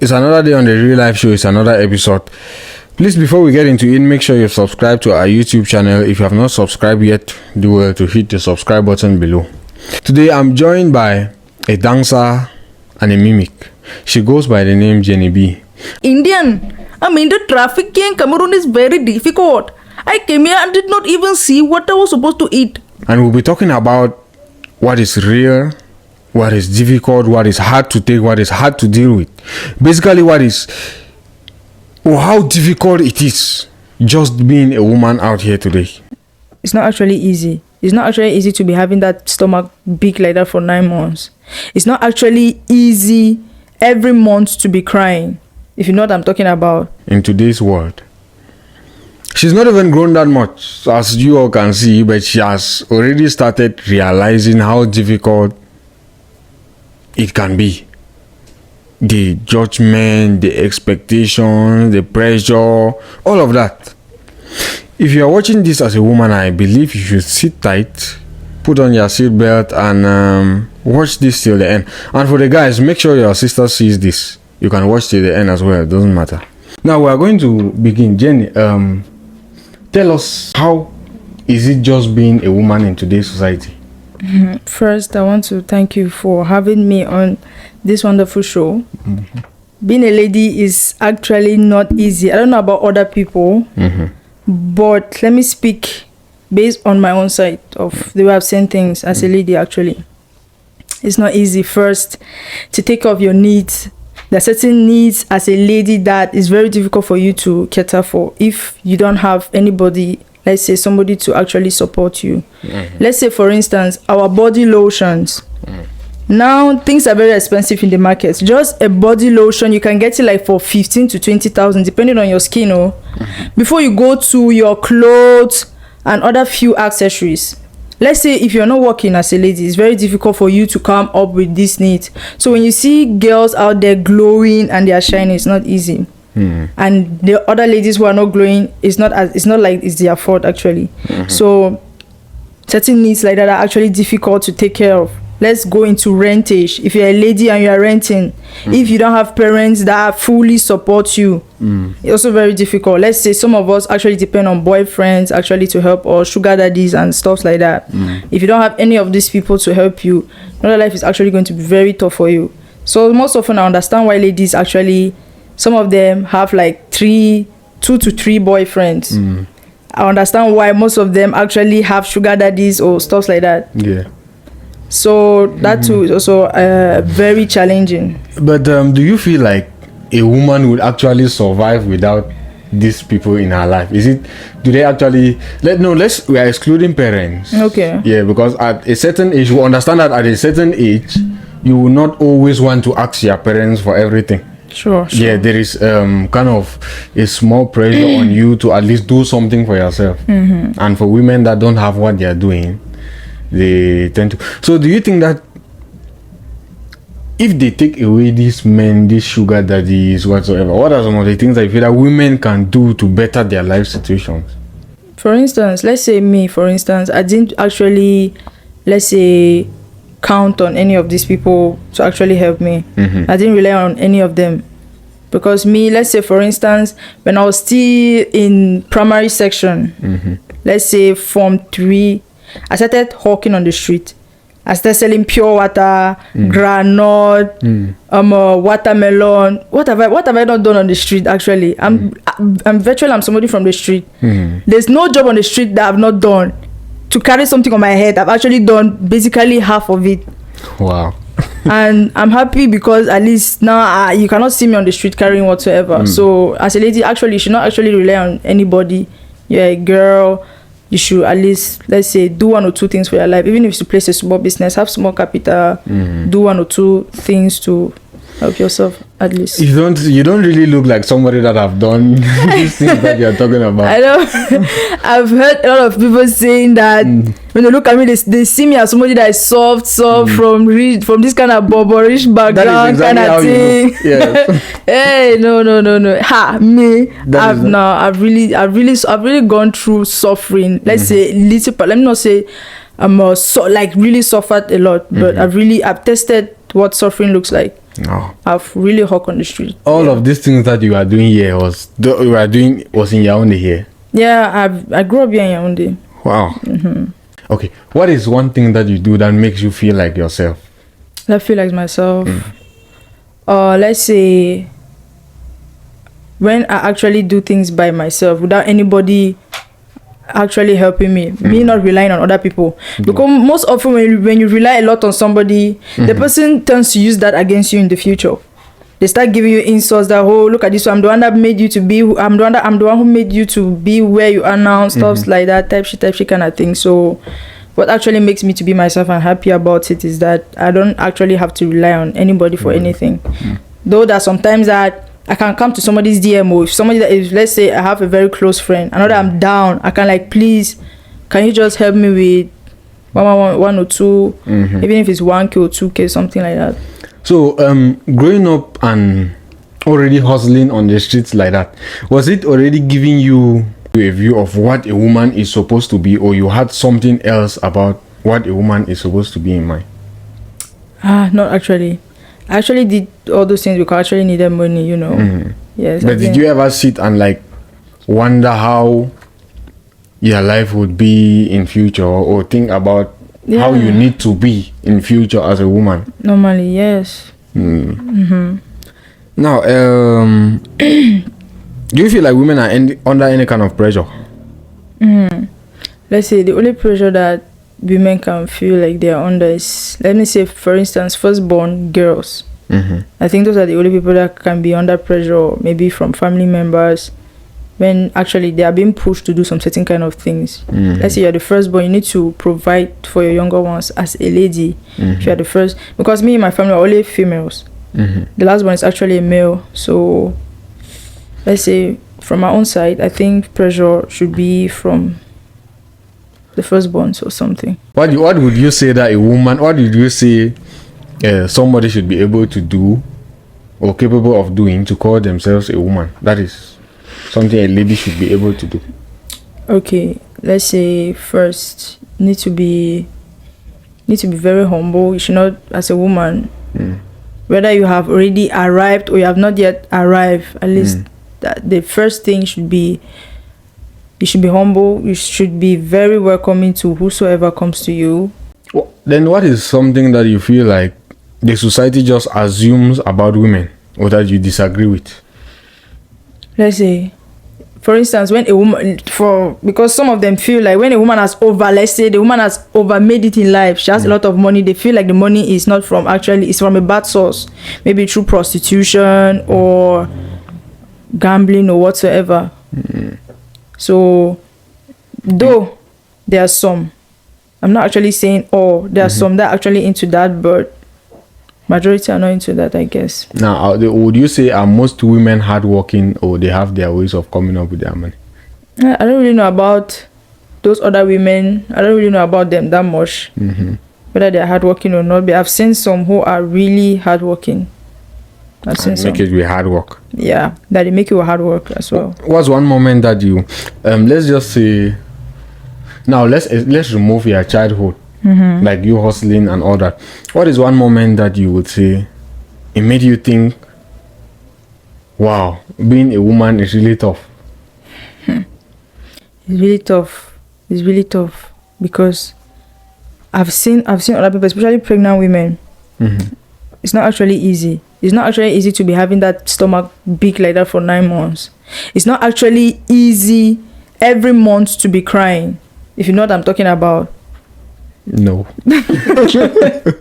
It's another day on the Real Life Show. It's another episode. Please, before we get into it, make sure you've subscribed to our YouTube channel. If you have not subscribed yet, do well to hit the subscribe button below. Today, I'm joined by a dancer and a mimic. She goes by the name Jenny B. Indian. The traffic in Cameroon is very difficult. I came here and did not even see what I was supposed to eat. And we'll be talking about what is real, what is difficult, what is hard to take, what is hard to deal with. Basically, how difficult it is just being a woman out here today. It's not actually easy. It's not actually easy to be having that stomach big like that for 9 months. It's not actually easy every month to be crying, if you know what I'm talking about. In today's world. She's not even grown that much, as you all can see, but she has already started realizing how difficult it can be. The judgment, the expectations, the pressure, all of that. If you are watching this as a woman, I believe you should sit tight, put on your seatbelt, and watch this till the end. And for the guys, make sure your sister sees this. You can watch till the end as well, it doesn't matter. Now we are going to begin. Jenny, tell us, how is it just being a woman in today's society? First, I want to thank you for having me on this wonderful show. Being a lady is actually not easy. I don't know about other people, but let me speak based on my own side of the way I've seen things as a lady. Actually, it's not easy. First, to take care of your needs. There are certain needs as a lady that is very difficult for you to cater for if you don't have anybody, let's say somebody to actually support you. Let's say, for instance, our body lotions. Now things are very expensive in the market. Just a body lotion, you can get it like for 15 to 20,000 depending on your skin. Before you go to your clothes and other few accessories. Let's say if you're not working as a lady, it's very difficult for you to come up with this need. So when you see girls out there glowing and they are shining, it's not easy. And the other ladies who are not glowing, it's not like it's their fault actually. So certain needs like that are actually difficult to take care of. Let's go into rentage. If you're a lady and you're renting, if you don't have parents that fully support you, it's also very difficult. Let's say some of us actually depend on boyfriends actually to help, or sugar daddies and stuff like that. If you don't have any of these people to help you, your life is actually going to be very tough for you. So most often I understand why ladies actually, some of them have like 2 to 3 boyfriends. I understand why most of them actually have sugar daddies or stuff like that. Yeah. So that too is also very challenging. But do you feel like a woman would actually survive without these people in her life? Do they actually, we are excluding parents. Okay. Yeah, because at a certain age, you understand that at a certain age, you will not always want to ask your parents for everything. Sure. Yeah, there is kind of a small pressure on you to at least do something for yourself. And for women that don't have what they are doing, they tend to. So do you think that if they take away these men, these sugar daddies, whatsoever, what are some of the things that you feel that women can do to better their life situations? For instance, let's say me, I didn't actually, let's say, count on any of these people to actually help me. I didn't rely on any of them. Because me, let's say, for instance, when I was still in primary section, let's say Form 3, I started hawking on the street. I started selling pure water, granite, watermelon. What have I not done on the street? Actually, I'm somebody from the street. There's no job on the street that I've not done. To carry something on my head, I've actually done basically half of it. Wow. And I'm happy because at least now you cannot see me on the street carrying whatsoever. So as a lady, actually, you should not actually rely on anybody. You're a girl. You should at least, let's say, do 1 or 2 things for your life. Even if you place a small business, have small capital, do 1 or 2 things to help yourself at least. You don't really look like somebody that have done these things that you're talking about. I know. I've heard a lot of people saying that when they look at me, they see me as somebody that is soft from this kind of bobberish background kind of thing. Yes. Hey, no. Me. I've really gone through suffering. Let's say little, but let me not say really suffered a lot, but I've tested what suffering looks like. No. I've really hawk on the street. All of these things that you are doing here was in Yaoundé here. Yeah, I grew up here in Yaoundé. Wow. Okay, what is one thing that you do that makes you feel like yourself? I feel like myself. Let's say when I actually do things by myself without anybody actually helping me not relying on other people, because most often when you rely a lot on somebody, the person tends to use that against you in the future. They start giving you insults that, oh, look at this one, I'm the one that made you to be, I'm the one who made you to be where you are now, stuff like that, type shit kind of thing. So what actually makes me to be myself and happy about it is that I don't actually have to rely on anybody for anything. Though that sometimes that I can come to somebody's DMO, if somebody that is, let's say I have a very close friend, I know that I'm down, I can like, please, can you just help me with one or two, even if it's 1K or 2K, something like that. So, growing up and already hustling on the streets like that, was it already giving you a view of what a woman is supposed to be, or you had something else about what a woman is supposed to be in mind? Not actually. I actually did all those things because I actually needed money, you know. Yes. But did you ever sit and like wonder how your life would be in future, or think about how you need to be in future as a woman? Normally, yes. Now, do you feel like women are under any kind of pressure? Let's say the only pressure that women can feel like they are under is, let me say, for instance, firstborn girls. I think those are the only people that can be under pressure, maybe from family members, when actually they are being pushed to do some certain kind of things. Let's say you're the firstborn, you need to provide for your younger ones as a lady. If you're the first, because me and my family are only females. The last one is actually a male. So let's say from my own side, I think pressure should be from the firstborns or something. What would you say that a woman, what did you say somebody should be able to do or capable of doing to call themselves a woman? That is something a lady should be able to do. Okay, let's say first, need to be very humble. You should not, as a woman, whether you have already arrived or you have not yet arrived, at least that the first thing should be, you should be humble. You should be very welcoming to whosoever comes to you. Then what is something that you feel like the society just assumes about women, or that you disagree with? Let's say, for instance, when a woman, because some of them feel like when a woman has let's say the woman has made it in life, she has a lot of money, they feel like the money is not from it's from a bad source, maybe through prostitution or gambling or whatsoever. So though there are some, I'm not actually saying there are some that are actually into that, but majority are not into that, I guess. Now, would you say are most women hardworking, or they have their ways of coming up with their money? I don't really know about those other women. I don't really know about them that much, whether they're hardworking or not. But I've seen some who are really hardworking. I've seen some. Make it with hard work. Yeah, that they make you hard work as well. What's one moment that you, let's just say, now let's remove your childhood, like you hustling and all that. What is one moment that you would say it made you think, wow, being a woman is really tough? It's really tough. It's really tough because I've seen other people, especially pregnant women. It's not actually easy. It's not actually easy to be having that stomach big like that for 9 months. It's not actually easy every month to be crying, if you know what I'm talking about. No. To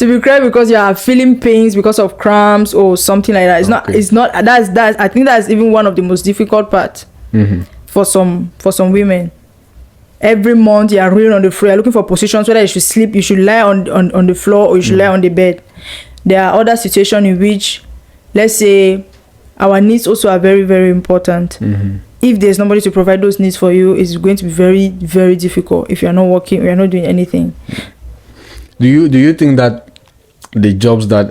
be crying because you are feeling pains because of cramps or something like that. It's not that's I think that's even one of the most difficult parts for some women. Every month you are rolling on the floor, you're looking for positions, whether you should sleep, you should lie on the floor, or you should lie on the bed. There are other situations in which, let's say, our needs also are very, very important. If there's nobody to provide those needs for you, it's going to be very, very difficult if you're not working or you're not doing anything. Do you think that the jobs that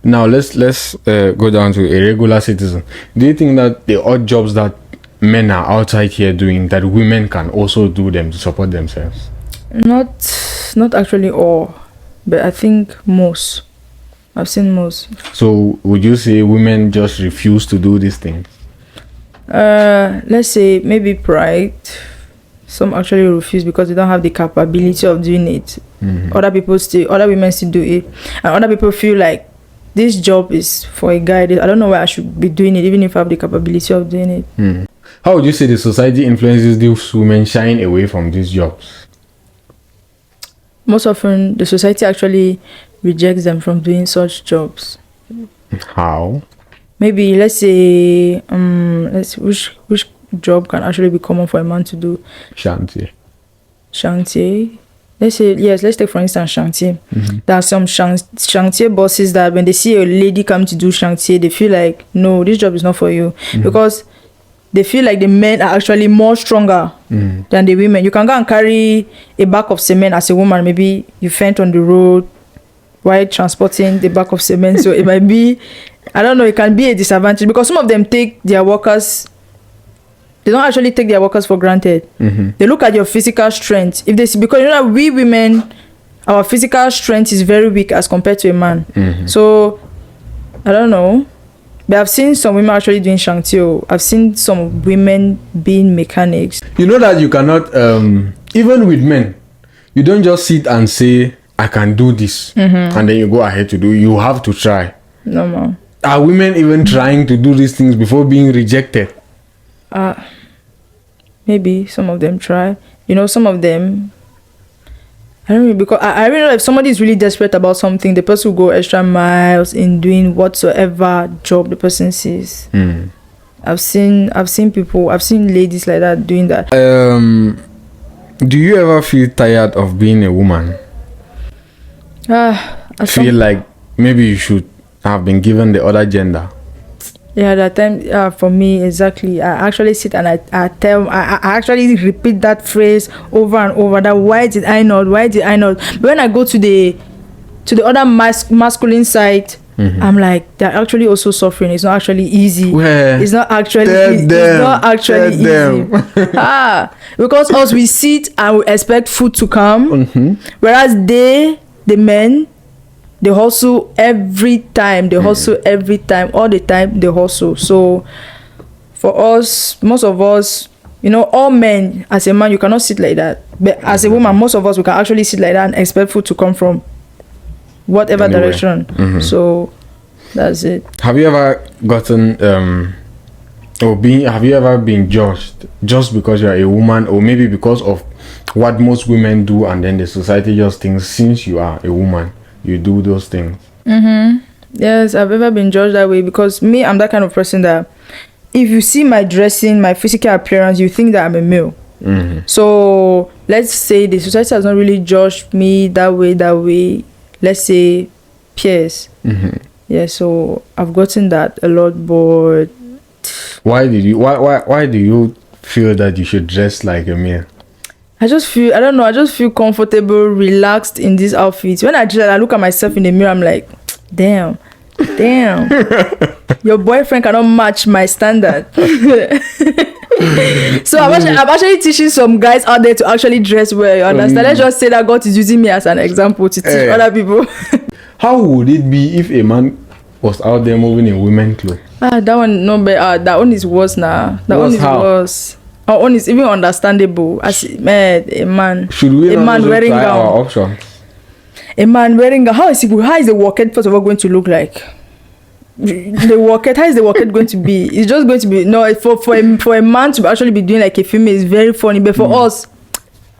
now let's go down to a regular citizen, do you think that the odd jobs that men are outside here doing, that women can also do them to support themselves? Not actually all, but I think most. I've seen most. So would you say women just refuse to do these things? Let's say maybe pride. Some actually refuse because they don't have the capability of doing it. Other women still do it, and other people feel like this job is for a guy. I don't know why I should be doing it, even if I have the capability of doing it. How would you say the society influences these women shying away from these jobs? Most often, the society actually rejects them from doing such jobs. How? Maybe let's say, which job can actually be common for a man to do? Chantier. Let's take for instance chantier. There are some chantier bosses that when they see a lady come to do chantier, they feel like, no, this job is not for you, because they feel like the men are actually more stronger than the women. You can go and carry a bag of cement as a woman. Maybe you faint on the road while transporting the bag of cement. So it might be, I don't know, it can be a disadvantage because some of them take their workers. They don't actually take their workers for granted. They look at your physical strength. If they see, because you know that we women, our physical strength is very weak as compared to a man. So I don't know. But I've seen some women actually doing chantier. I've seen some women being mechanics. You know that you cannot, even with men, you don't just sit and say, I can do this, and then you go ahead to do it. You have to try. No more. Are women even trying to do these things before being rejected? Maybe some of them try. You know, some of them, I don't know, because I really know if somebody is really desperate about something, the person will go extra miles in doing whatsoever job the person sees. I've seen ladies like that doing that. Do you ever feel tired of being a woman? Feel like maybe you should have been given the other gender? Yeah, that time for me exactly. I actually sit and I actually repeat that phrase over and over. That why did I not? But when I go to the other masculine side, I'm like, they're actually also suffering. It's not actually easy. It's not actually easy. Because us, we sit and we expect food to come, whereas the men, they hustle every time. All the time they hustle. So for us, most of us, you know, all men, as a man, you cannot sit like that. But as a woman, most of us, we can actually sit like that and expect food to come from whatever direction. So that's it. Have you ever gotten have you ever been judged just because you're a woman, or maybe because of what most women do, and then the society just thinks since you are a woman you do those things? Yes, I've ever been judged that way, because me, I'm that kind of person that if you see my dressing, my physical appearance, you think that I'm a male. So let's say the society has not really judged me that way. Let's say peers. Yeah, so I've gotten that a lot. But why do you feel that you should dress like a male? I just feel comfortable, relaxed in this outfit. When I dress, I look at myself in the mirror, I'm like, damn. Your boyfriend cannot match my standard. So I'm actually teaching some guys out there to actually dress well, you understand? Let's just say that God is using me as an example to teach other people. How would it be if a man was out there moving in women's clothes? That one, no, but that one is worse now. Worse. Our own is even understandable. As a man, should we not wearing try gown? Our options? A man wearing gown. How is the workette first of all going to look like? The workette, how is the workette going to be? It's just going to be for a man to actually be doing like a female is very funny. But for us,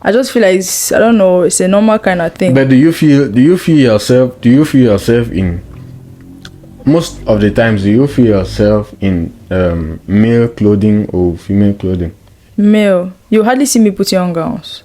I just feel like it's a normal kind of thing. But do you feel yourself in most of the times? Do you feel yourself in male clothing or female clothing? Male. You hardly see me putting on gowns.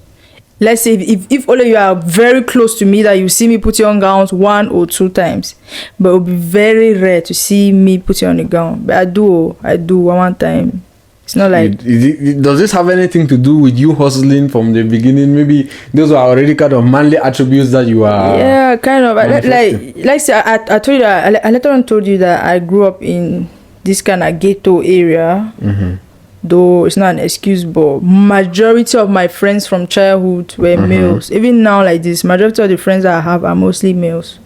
Let's say if all of you are very close to me, that you see me putting on gowns 1 or 2 times, but it will be very rare to see me putting on a gown. But I do one time. It's not like. Does this have anything to do with you hustling from the beginning? Maybe those are already kind of manly attributes that you are. Yeah, kind of. Like say I told you that I later on told you that I grew up in this kind of ghetto area. Though it's not an excuse, but majority of my friends from childhood were males. Even now, like this, majority of the friends that I have are mostly males.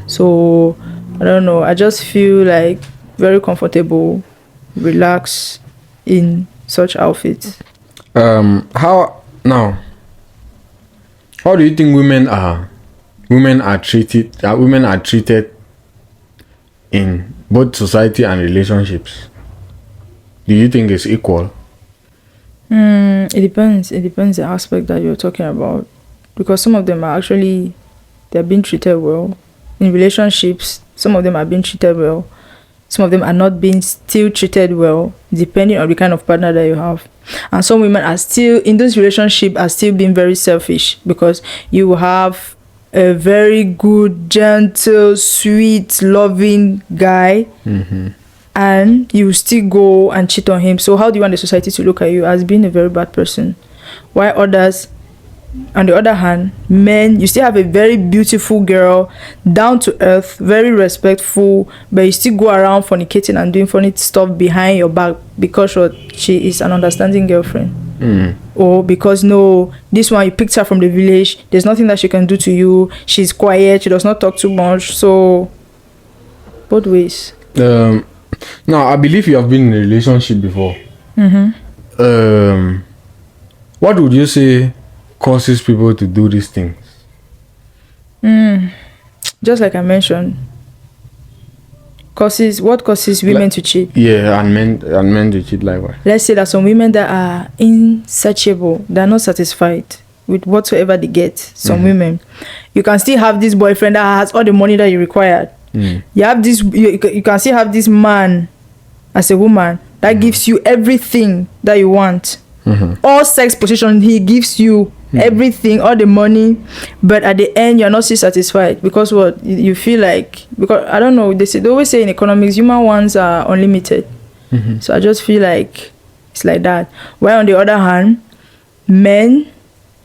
So I don't know. I just feel like very comfortable, relaxed in such outfits. How now? How do you think women are treated? Women are treated in both society and relationships. Do you think it's equal? It depends. It depends the aspect that you're talking about, because some of them are actually they're being treated well in relationships. Some of them are being treated well. Some of them are not being still treated well, depending on the kind of partner that you have. And some women are still in this relationship are still being very selfish, because you have a very good, gentle, sweet, loving guy, and you still go and cheat on him. So how do you want the society to look at you as being a very bad person? While others, on the other hand, men, you still have a very beautiful girl, down to earth, very respectful, but you still go around fornicating and doing funny stuff behind your back because she is an understanding girlfriend. Or because no, this one you picked her from the village, there's nothing that she can do to you, she's quiet, she does not talk too much. So both ways. Now I believe you have been in a relationship before. What would you say causes people to do these things? Just like I mentioned, what causes women to cheat? Yeah, and men to cheat likewise. Let's say that some women that are insatiable, they're not satisfied with whatsoever they get. Some women, you can still have this boyfriend that has all the money that you required. You have this, you can still have this man as a woman that gives you everything that you want. All sex position, he gives you everything, all the money, but at the end you're not still satisfied, because what you feel like, because I don't know, they always say in economics human wants are unlimited. So I just feel like it's like that. While on the other hand, men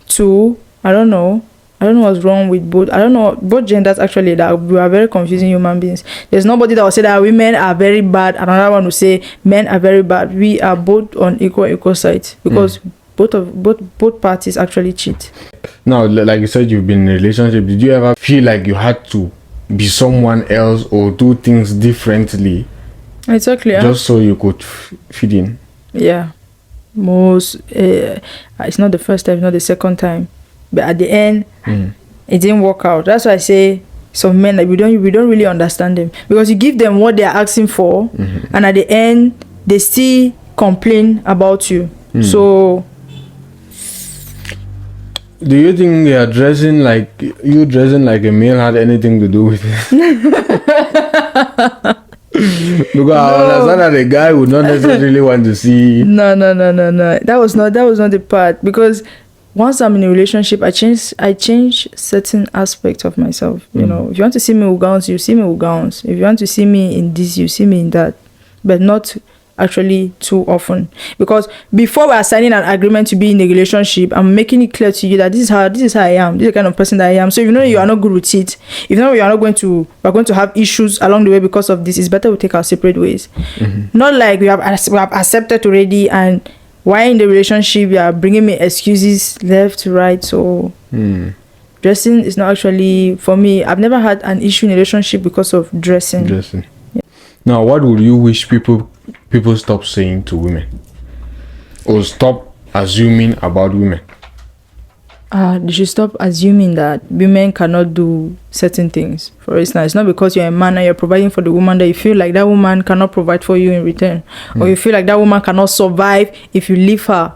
too, I don't know what's wrong with both. I don't know, both genders actually, that we are very confusing human beings. There's nobody that will say that women are very bad, another one will say men are very bad. We are both on equal sides, because both parties actually cheat. Now, like you said, you've been in a relationship. Did you ever feel like you had to be someone else or do things differently? Exactly. Just so you could fit in? Yeah. It's not the first time, it's not the second time. But at the end, it didn't work out. That's why I say some men, like, we don't really understand them, because you give them what they are asking for, and at the end they still complain about you. So do you think dressing like a male had anything to do with it? Because I understand that a guy would not necessarily want to see. No. That was not the part, because once I'm in a relationship, I change certain aspects of myself. You know, if you want to see me with gowns, you see me with gowns. If you want to see me in this, you see me in that, but not actually too often. Because before we are signing an agreement to be in a relationship, I'm making it clear to you that this is how I am. This is the kind of person that I am. So if you know you are not good with it, if you know you are not we're going to have issues along the way because of this, it's better we take our separate ways. Not like we have accepted already, and why in the relationship you are bringing me excuses left to right. So dressing is not actually, for me, I've never had an issue in a relationship because of dressing. Yeah. Now, what would you wish people stop saying to women, or stop assuming about women? They should stop assuming that women cannot do certain things. For instance, it's not because you're a man and you're providing for the woman that you feel like that woman cannot provide for you in return. Or you feel like that woman cannot survive if you leave her,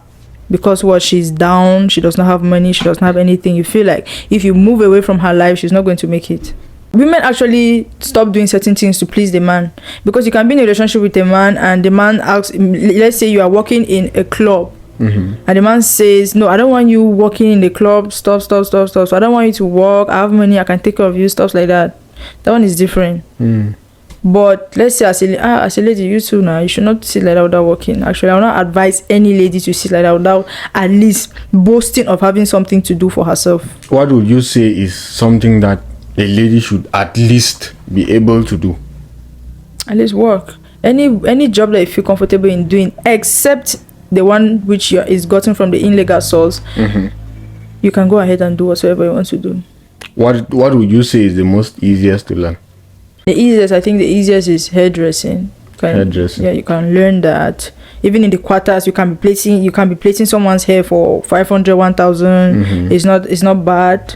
because she's down, she does not have money, she does not have anything. You feel like if you move away from her life, she's not going to make it. Women actually stop doing certain things to please the man, because you can be in a relationship with a man and the man asks, let's say you are working in a club, and the man says, no, I don't want you working in the club, stop, so I don't want you to work, I have money, I can take care of you, stuff like that. That one is different. But let's say as a lady, you too now, you should not sit like that without working. Actually, I will not advise any lady to sit like that without at least boasting of having something to do for herself. What would you say is something that a lady should at least be able to do? At least work. Any job that you feel comfortable in doing, except the one which is gotten from the illegal source, you can go ahead and do whatever you want to do. What would you say is the most easiest to learn? I think the easiest is hairdressing. Hairdressing. Yeah, you can learn that. Even in the quarters, you can be plating someone's hair for 500, 1,000. It's not bad.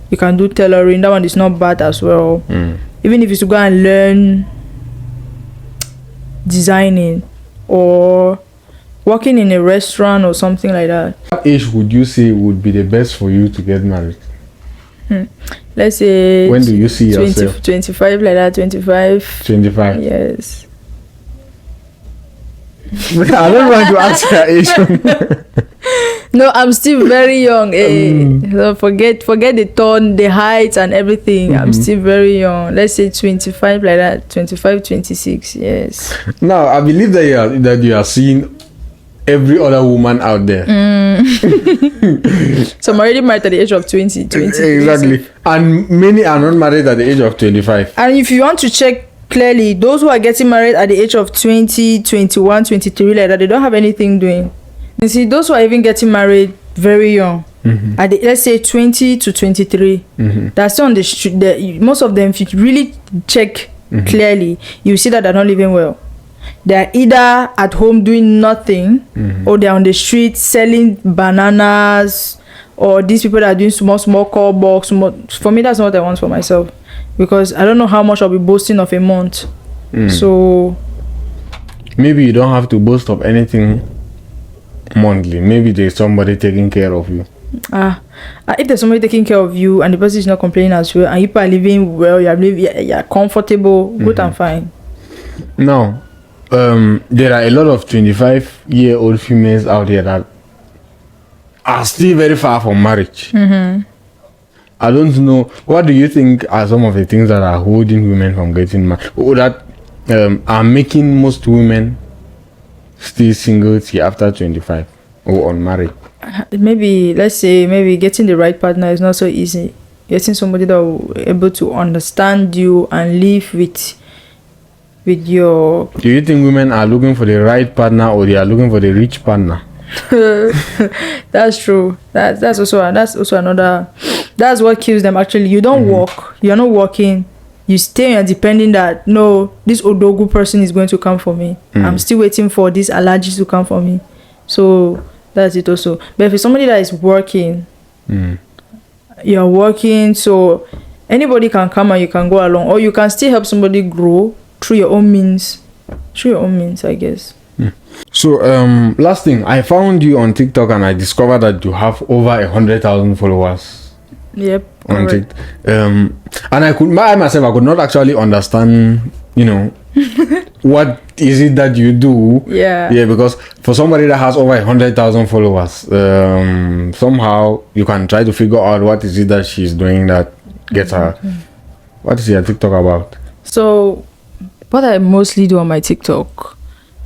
You can do tailoring. That one is not bad as well. Even if you to go and learn designing or working in a restaurant or something like that. What age would you say would be the best for you to get married? Let's say, when do you see yourself? 25, like that. 25. 25. Yes. I don't want to ask your age. No, I'm still very young. So forget the tone, the height and everything. I'm still very young. Let's say 25, like that. 25, 26. Yes. Now, I believe that you are seeing every other woman out there. So I'm already married at the age of 20. Exactly. And many are not married at the age of 25. And if you want to check clearly, those who are getting married at the age of 20, 21, 23, like that, they don't have anything doing. You see, those who are even getting married very young, at the, let's say 20 to 23, that's on the street. Most of them, if you really check clearly, you see that they're not living well. They're either at home doing nothing, or they're on the street selling bananas, or these people that are doing small call box. For me, that's not what I want for myself, because I don't know how much I'll be boasting of a month. So maybe you don't have to boast of anything monthly. Maybe there's somebody taking care of you. If there's somebody taking care of you and the person is not complaining as well, and people are living well, you're comfortable, good and fine. Now, there are a lot of 25-year-old females out here that are still very far from marriage. I don't know. What do you think are some of the things that are holding women from getting married, or that are making most women still single till after 25 or unmarried? Maybe, let's say, getting the right partner is not so easy. Getting somebody that will be able to understand you and live with your... Do you think women are looking for the right partner, or they are looking for the rich partner? That's true. That's also another. That's what kills them. Actually, you don't work. You're not working. You stay and depending that no, this Odogu person is going to come for me. I'm still waiting for this allergies to come for me. So that's it also. But if it's somebody that is working, you're working, so anybody can come and you can go along, or you can still help somebody grow through your own means. I guess. So last thing, I found you on TikTok and I discovered that you have over 100,000 followers. Yep. On TikTok. And I could not actually understand, what is it that you do. Yeah, because for somebody that has over 100,000 followers, somehow you can try to figure out what is it that she's doing that gets her. What is your TikTok about? So what I mostly do on my TikTok,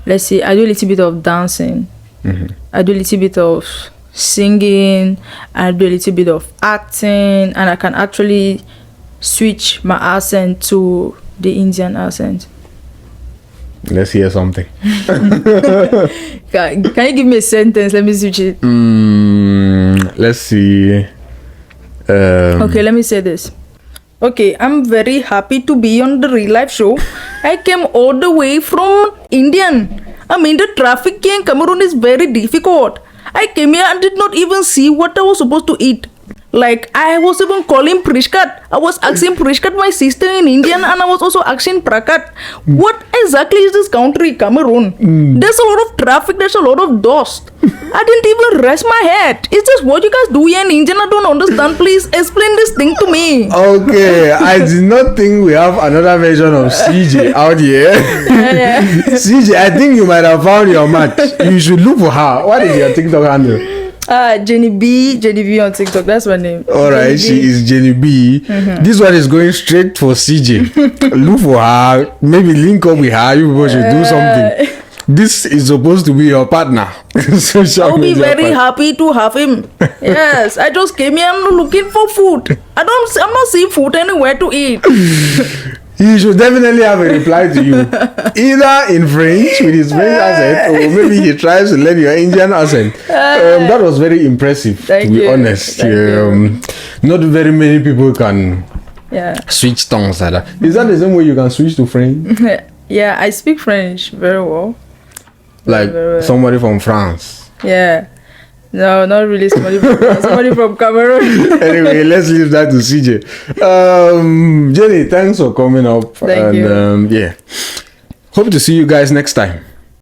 let's see, I do a little bit of dancing. I do a little bit of singing. I do a little bit of acting, and I can actually switch my accent to the Indian accent. Let's hear something. Can you give me a sentence? Let me switch it. Let's see. Okay, let me say this. Okay, I'm very happy to be on the real life show. I came all the way from Indian. I mean, the traffic here in Cameroon is very difficult. I came here and did not even see what I was supposed to eat. Like, I was even calling Prishkat. I was asking Prishkat, my sister in Indian, and I was also asking Prakat, what exactly is this country, Cameroon? There's a lot of traffic, there's a lot of dust. I didn't even rest my head. Is this what you guys do here in Indian? I don't understand. Please explain this thing to me. Okay, I did not think we have another version of CJ out here. CJ, I think you might have found your match. You should look for her. What is your TikTok handle? Jenny B on TikTok. That's my name. Alright, she is Jenny B. This one is going straight for CJ. Look for her. Maybe link up with her. You people should do something. This is supposed to be your partner. I'll be very happy to have him. Yes, I just came here and looking for food. I'm not seeing food anywhere to eat. He should definitely have a reply to you, either in French with his French accent, or maybe he tries to learn your Indian accent. That was very impressive, to be honest. Not very many people can Yeah. Switch tongues like that. Is that the same way you can switch to French? Yeah, I speak French very well. Like Very well. somebody from France. Yeah. No, not really somebody from somebody from Cameroon. Anyway, let's leave that to CJ. Jenny, thanks for coming up. Thank you. Yeah. Hope to see you guys next time.